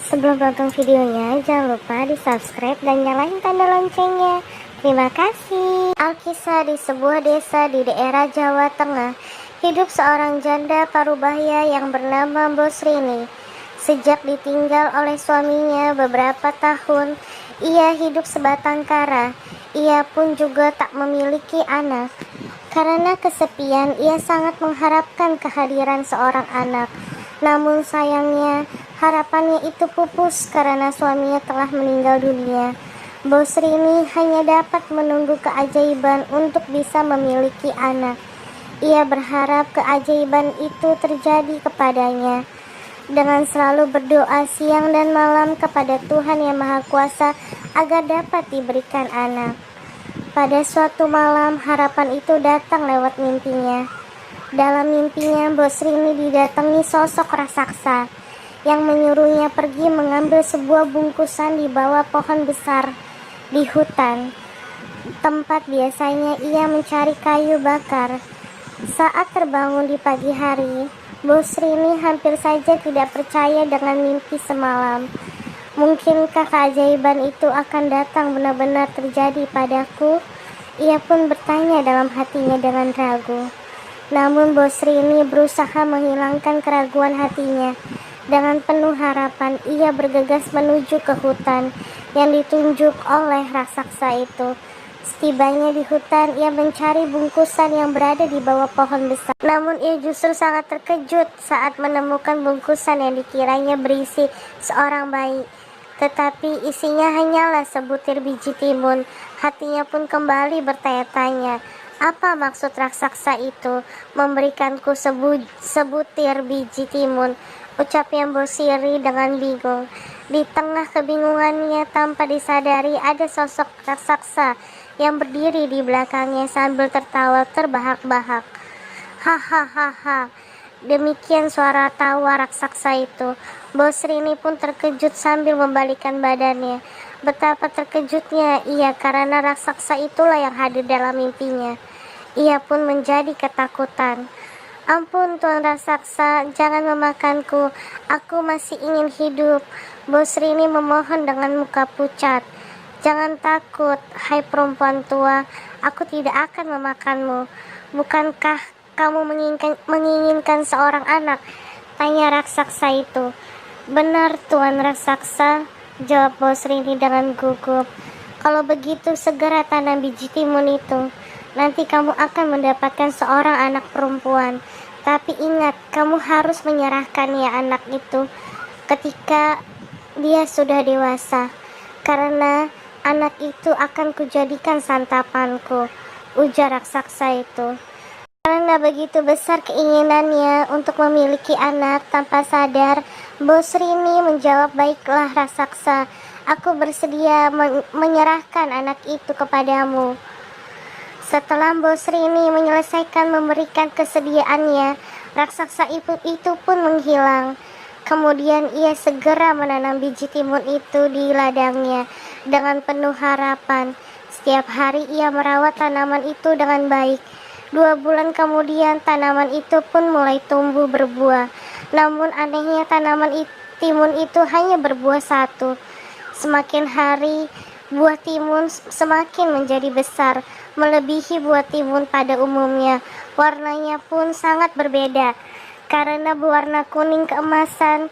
Sebelum tonton videonya, jangan lupa di subscribe dan nyalain tanda loncengnya. Terima kasih. Alkisah di sebuah desa di daerah Jawa Tengah, hidup seorang janda parubaya yang bernama Bosrini. Sejak ditinggal oleh suaminya beberapa tahun, ia hidup sebatang kara. Ia pun juga tak memiliki anak. Karena kesepian, ia sangat mengharapkan kehadiran seorang anak. Namun sayangnya, harapannya itu pupus karena suaminya telah meninggal dunia. Bosrini hanya dapat menunggu keajaiban untuk bisa memiliki anak. Ia berharap keajaiban itu terjadi kepadanya. Dengan selalu berdoa siang dan malam kepada Tuhan Yang Maha Kuasa agar dapat diberikan anak. Pada suatu malam, harapan itu datang lewat mimpinya. Dalam mimpinya, Bosrini didatangi sosok raksasa yang menyuruhnya pergi mengambil sebuah bungkusan di bawah pohon besar di hutan, tempat biasanya ia mencari kayu bakar. Saat terbangun di pagi hari, Bosrini hampir saja tidak percaya dengan mimpi semalam. Mungkinkah keajaiban itu akan datang benar-benar terjadi padaku? Ia pun bertanya dalam hatinya dengan ragu. Namun Bosrini berusaha menghilangkan keraguan hatinya. Dengan penuh harapan, ia bergegas menuju ke hutan yang ditunjuk oleh raksasa itu. Setibanya di hutan, ia mencari bungkusan yang berada di bawah pohon besar. Namun ia justru sangat terkejut saat menemukan bungkusan yang dikiranya berisi seorang bayi. Tetapi isinya hanyalah sebutir biji timun. Hatinya pun kembali bertanya-tanya, apa maksud raksasa itu memberikanku sebutir biji timun? Ucapnya Bosrini dengan bingung. Di tengah kebingungannya, tanpa disadari ada sosok raksasa yang berdiri di belakangnya sambil tertawa terbahak-bahak. Hahaha. Demikian suara tawa raksasa itu. Bosrini pun terkejut sambil membalikkan badannya. Betapa terkejutnya ia karena raksasa itulah yang hadir dalam mimpinya. Ia pun menjadi ketakutan. Ampun Tuan raksasa, jangan memakanku. Aku masih ingin hidup. Bosrini memohon dengan muka pucat. Jangan takut, hai perempuan tua. Aku tidak akan memakanmu. Bukankah kamu menginginkan seorang anak? Tanya raksasa itu. Benar Tuan raksasa, jawab Bosrini dengan gugup. Kalau begitu segera tanam biji timun itu. Nanti kamu akan mendapatkan seorang anak perempuan. Tapi ingat, kamu harus menyerahkan ya anak itu ketika dia sudah dewasa. Karena anak itu akan kujadikan santapanku, ujar raksasa itu. Karena begitu besar keinginannya untuk memiliki anak, tanpa sadar Bosrini menjawab, baiklah raksasa, aku bersedia menyerahkan anak itu kepadamu. Setelah Bosrini menyelesaikan memberikan kesediaannya, raksasa itu pun menghilang. Kemudian ia segera menanam biji timun itu di ladangnya dengan penuh harapan. Setiap hari ia merawat tanaman itu dengan baik. 2 bulan kemudian tanaman itu pun mulai tumbuh berbuah. Namun anehnya tanaman timun itu hanya berbuah 1. Semakin hari, buah timun semakin menjadi besar, melebihi buah timun pada umumnya. Warnanya pun sangat berbeda, karena berwarna kuning keemasan.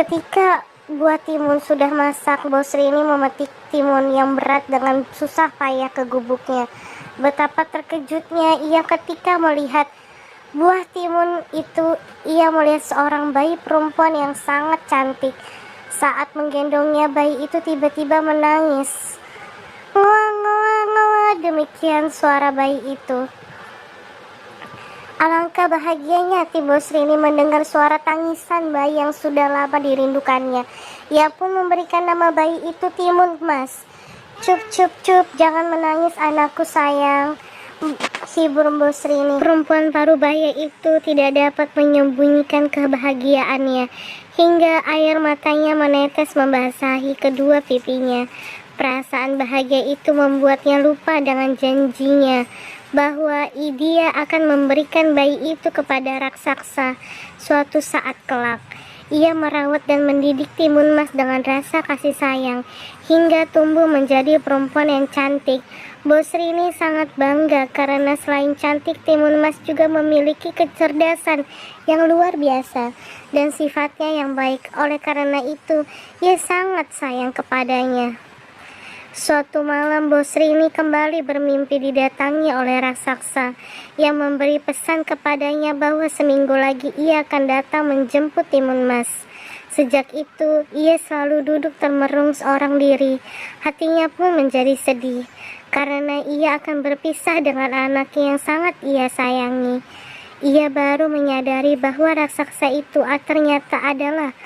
Ketika buah timun sudah masak, Bosrini memetik timun yang berat dengan susah payah ke gubuknya. Betapa terkejutnya ia ketika melihat buah timun itu. Ia melihat seorang bayi perempuan yang sangat cantik. Saat menggendongnya, bayi itu tiba-tiba menangis. Ngoa, ngoa, ngoa, demikian suara bayi itu. Alangkah bahagianya hati Bosrini mendengar suara tangisan bayi yang sudah lama dirindukannya. Ia pun memberikan nama bayi itu Timun Emas. Cup, cup, cup, jangan menangis anakku sayang, hibur Bosrini. Perempuan parubaya itu tidak dapat menyembunyikan kebahagiaannya hingga air matanya menetes membasahi kedua pipinya. Perasaan bahagia itu membuatnya lupa dengan janjinya bahwa dia akan memberikan bayi itu kepada raksasa suatu saat kelak. Ia merawat dan mendidik Timun Mas dengan rasa kasih sayang, hingga tumbuh menjadi perempuan yang cantik. Bosrini sangat bangga karena selain cantik, Timun Mas juga memiliki kecerdasan yang luar biasa dan sifatnya yang baik. Oleh karena itu, ia sangat sayang kepadanya. Suatu malam Bosrini kembali bermimpi didatangi oleh raksasa yang memberi pesan kepadanya bahwa seminggu lagi ia akan datang menjemput Timun Mas. Sejak itu, ia selalu duduk termerung seorang diri. Hatinya pun menjadi sedih karena ia akan berpisah dengan anaknya yang sangat ia sayangi. Ia baru menyadari bahwa raksasa itu ternyata adalah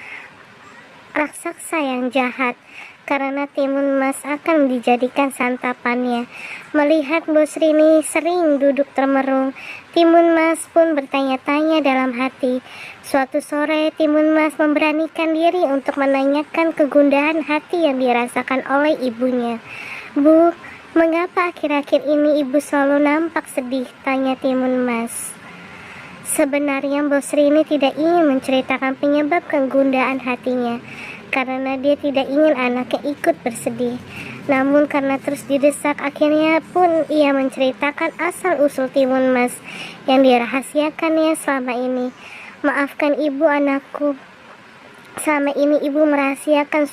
raksasa yang jahat, karena Timun Mas akan dijadikan santapannya. Melihat Bosrini sering duduk termerung, Timun Mas pun bertanya-tanya dalam hati. Suatu sore, Timun Mas memberanikan diri untuk menanyakan kegundahan hati yang dirasakan oleh ibunya. "Bu, mengapa akhir-akhir ini ibu selalu nampak sedih?" tanya Timun Mas. Sebenarnya Bosrini tidak ingin menceritakan penyebab kegundahan hatinya, karena dia tidak ingin anaknya ikut bersedih. Namun karena terus didesak, akhirnya pun ia menceritakan asal-usul Timun Mas yang dirahasiakannya selama ini. "Maafkan ibu anakku, selama ini ibu merahasiakan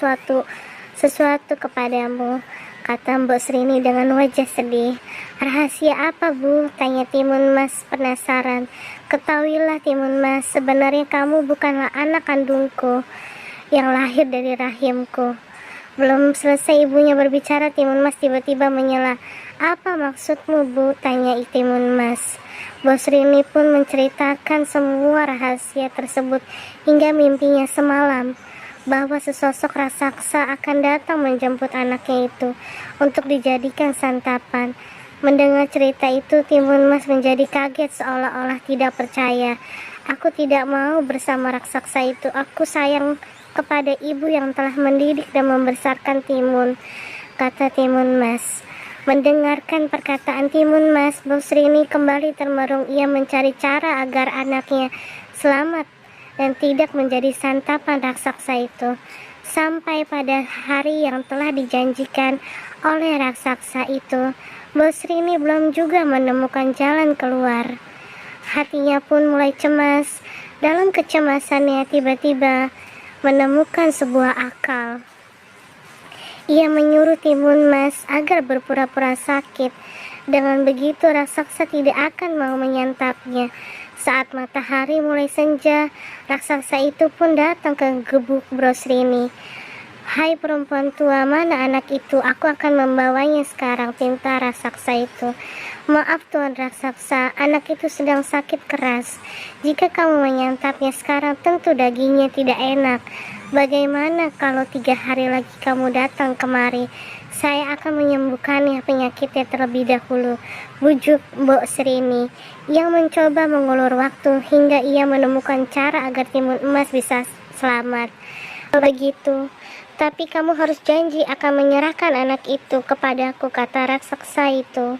sesuatu kepadamu," kata Mbok Srini dengan wajah sedih. "Rahasia apa, Bu?" tanya Timun Mas penasaran. "Ketahuilah Timun Mas, sebenarnya kamu bukanlah anak kandungku yang lahir dari rahimku." Belum selesai ibunya berbicara, Timun Mas tiba-tiba menyela. "Apa maksudmu, Bu?" tanya Timun Mas. Bosrini pun menceritakan semua rahasia tersebut hingga mimpinya semalam bahwa sesosok raksasa akan datang menjemput anaknya itu untuk dijadikan santapan. Mendengar cerita itu, Timun Mas menjadi kaget seolah-olah tidak percaya. "Aku tidak mau bersama raksasa itu. Aku sayang kepada ibu yang telah mendidik dan membesarkan Timun," kata Timun Mas. Mendengarkan perkataan Timun Mas, Bosrini kembali termerung. Ia mencari cara agar anaknya selamat dan tidak menjadi santapan raksasa itu. Sampai pada hari yang telah dijanjikan oleh raksasa itu, Bosrini belum juga menemukan jalan keluar. Hatinya pun mulai cemas. Dalam kecemasannya tiba-tiba menemukan sebuah akal. Ia menyuruh Timun Mas agar berpura-pura sakit. Dengan begitu raksasa tidak akan mau menyantapnya. Saat matahari mulai senja, raksasa itu pun datang ke gubuk Bosrini. "Hai perempuan tua, mana anak itu? Aku akan membawanya sekarang," pinta raksasa itu. "Maaf Tuan raksasa, anak itu sedang sakit keras. Jika kamu menyantapnya sekarang, tentu dagingnya tidak enak. Bagaimana kalau 3 hari lagi kamu datang kemari? Saya akan menyembuhkannya penyakitnya terlebih dahulu," bujuk Mbok Srini yang mencoba mengulur waktu hingga ia menemukan cara agar Timun Mas bisa selamat. "Begitu, tapi kamu harus janji akan menyerahkan anak itu kepadaku," kata raksasa itu.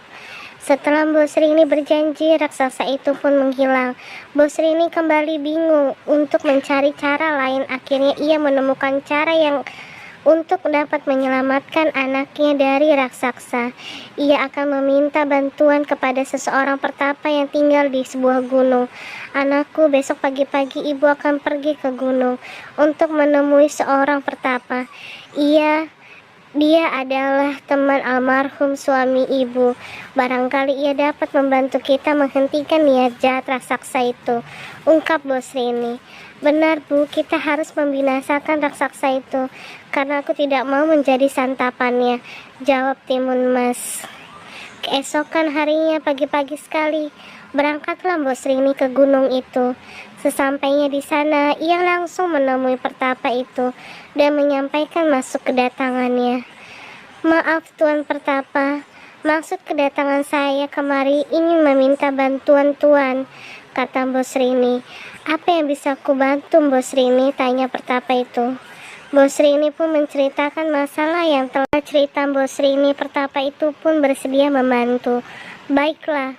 Setelah Bosrini berjanji, raksasa itu pun menghilang. Bosrini kembali bingung untuk mencari cara lain. Akhirnya ia menemukan cara yang untuk dapat menyelamatkan anaknya dari raksasa. Ia akan meminta bantuan kepada seseorang pertapa yang tinggal di sebuah gunung. "Anakku, besok pagi-pagi ibu akan pergi ke gunung untuk menemui seorang pertapa. Dia adalah teman almarhum suami ibu. Barangkali ia dapat membantu kita menghentikan niat jahat raksasa itu," ungkap Bosrini. "Benar Bu, kita harus membinasakan raksasa itu, karena aku tidak mau menjadi santapannya," jawab Timun Mas. Keesokan harinya pagi-pagi sekali, berangkatlah Bosrini ke gunung itu. Sesampainya di sana, ia langsung menemui pertapa itu dan menyampaikan maksud kedatangannya. "Maaf Tuan Pertapa, maksud kedatangan saya kemari ingin meminta bantuan Tuan," kata Bosrini. "Apa yang bisa aku bantu Bosrini?" tanya pertapa itu. Bosrini pun menceritakan masalah yang telah cerita Bosrini. Pertapa itu pun bersedia membantu. "Baiklah,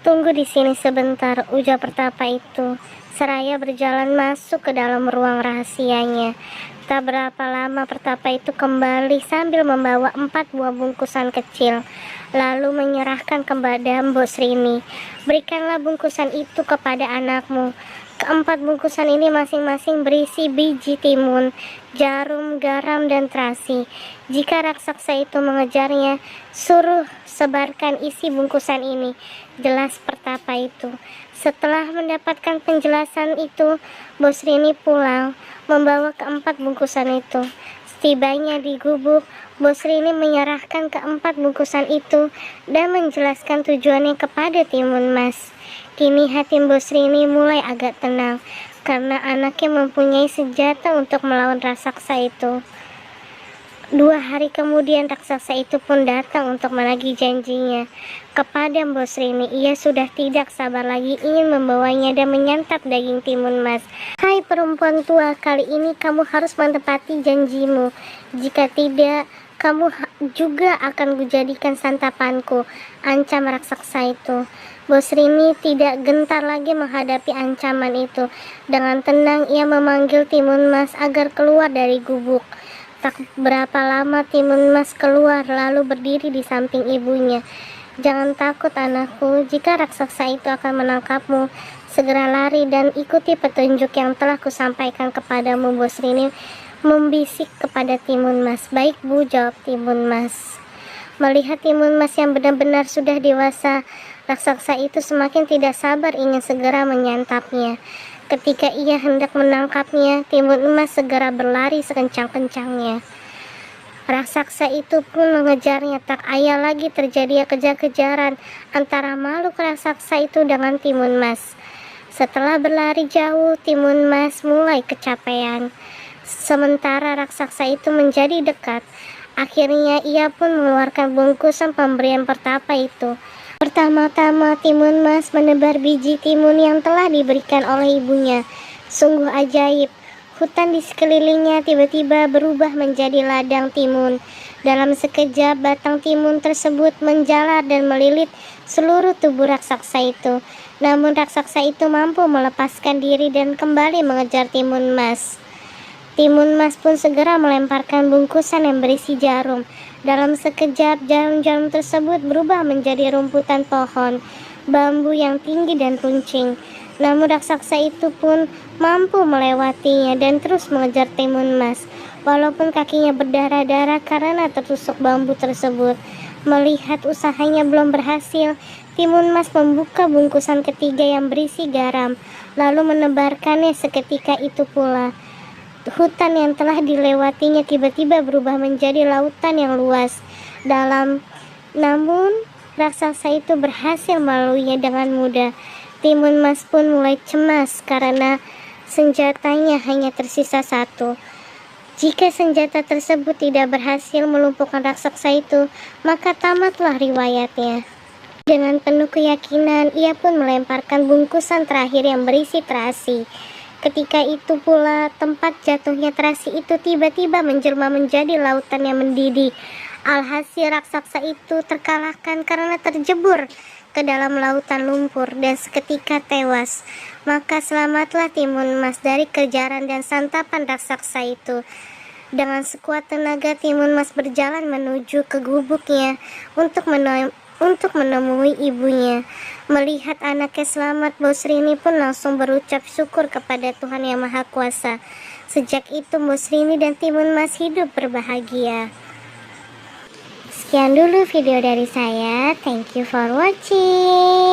tunggu di sini sebentar," ujar pertapa itu. seraya berjalan masuk ke dalam ruang rahasianya. Tak berapa lama pertapa itu kembali sambil membawa 4 buah bungkusan kecil, lalu menyerahkan kepada Mbok Srini. Berikanlah bungkusan itu kepada anakmu. Keempat bungkusan ini masing-masing berisi biji timun, jarum, garam, dan terasi. Jika raksasa itu mengejarnya, suruh sebarkan isi bungkusan ini, jelas pertapa itu. Setelah mendapatkan penjelasan itu, Bos Rini pulang, membawa keempat bungkusan itu. Setibanya di gubuk, Bos Rini menyerahkan keempat bungkusan itu dan menjelaskan tujuannya kepada Timun Mas. Kini hati Bos Rini mulai agak tenang karena anaknya mempunyai senjata untuk melawan raksasa itu. 2 hari kemudian raksasa itu pun datang untuk menagih janjinya kepada Bos Rini. Ia sudah tidak sabar lagi ingin membawanya dan menyantap daging Timun Mas. Hai perempuan tua, kali ini kamu harus menepati janjimu. Jika tidak, kamu juga akan kujadikan santapanku, ancam raksasa itu. Bos Rini tidak gentar lagi menghadapi ancaman itu. Dengan tenang ia memanggil Timun Mas agar keluar dari gubuk. Tak berapa lama Timun Mas keluar lalu berdiri di samping ibunya. Jangan takut anakku, jika raksasa itu akan menangkapmu, segera lari dan ikuti petunjuk yang telah kusampaikan kepadamu. Bos Rini membisik kepada Timun Mas. Baik Bu, jawab Timun Mas. Melihat Timun Mas yang benar-benar sudah dewasa, raksasa itu semakin tidak sabar ingin segera menyantapnya. Ketika ia hendak menangkapnya, Timun Mas segera berlari sekencang-kencangnya. Raksasa itu pun mengejarnya, tak ayal lagi terjadi kejar-kejaran antara makhluk raksasa itu dengan Timun Mas. Setelah berlari jauh, Timun Mas mulai kecapean. Sementara raksasa itu menjadi dekat. Akhirnya ia pun mengeluarkan bungkusan pemberian pertapa itu. Pertama-tama Timun Mas menebar biji timun yang telah diberikan oleh ibunya. Sungguh ajaib. Hutan di sekelilingnya tiba-tiba berubah menjadi ladang timun. Dalam sekejap batang timun tersebut menjalar dan melilit seluruh tubuh raksasa itu. Namun raksasa itu mampu melepaskan diri dan kembali mengejar Timun Mas. Timun Mas pun segera melemparkan bungkusan yang berisi jarum. Dalam sekejap jarum-jarum tersebut berubah menjadi rumputan pohon, bambu yang tinggi dan runcing. Namun raksasa itu pun mampu melewatinya dan terus mengejar Timun Mas. Walaupun kakinya berdarah-darah karena tertusuk bambu tersebut. Melihat usahanya belum berhasil, Timun Mas membuka bungkusan ketiga yang berisi garam, lalu menebarkannya seketika itu pula. Hutan yang telah dilewatinya tiba-tiba berubah menjadi lautan yang luas, dalam. Namun raksasa itu berhasil melaluinya dengan mudah. Timun Mas pun mulai cemas karena senjatanya hanya tersisa 1. Jika senjata tersebut tidak berhasil melumpuhkan raksasa itu, maka tamatlah riwayatnya. Dengan penuh keyakinan, ia pun melemparkan bungkusan terakhir yang berisi terasi. Ketika itu pula tempat jatuhnya terasi itu tiba-tiba menjelma menjadi lautan yang mendidih. Alhasil raksasa itu terkalahkan karena terjebur ke dalam lautan lumpur dan seketika tewas. Maka selamatlah Timun Mas dari kejaran dan santapan raksasa itu. Dengan sekuat tenaga Timun Mas berjalan menuju ke gubuknya untuk menemui ibunya. Melihat anaknya selamat, Bos Rini pun langsung berucap syukur kepada Tuhan Yang Maha Kuasa. Sejak itu Bos Rini dan Timun Mas hidup berbahagia. Sekian dulu video dari saya. Thank you for watching.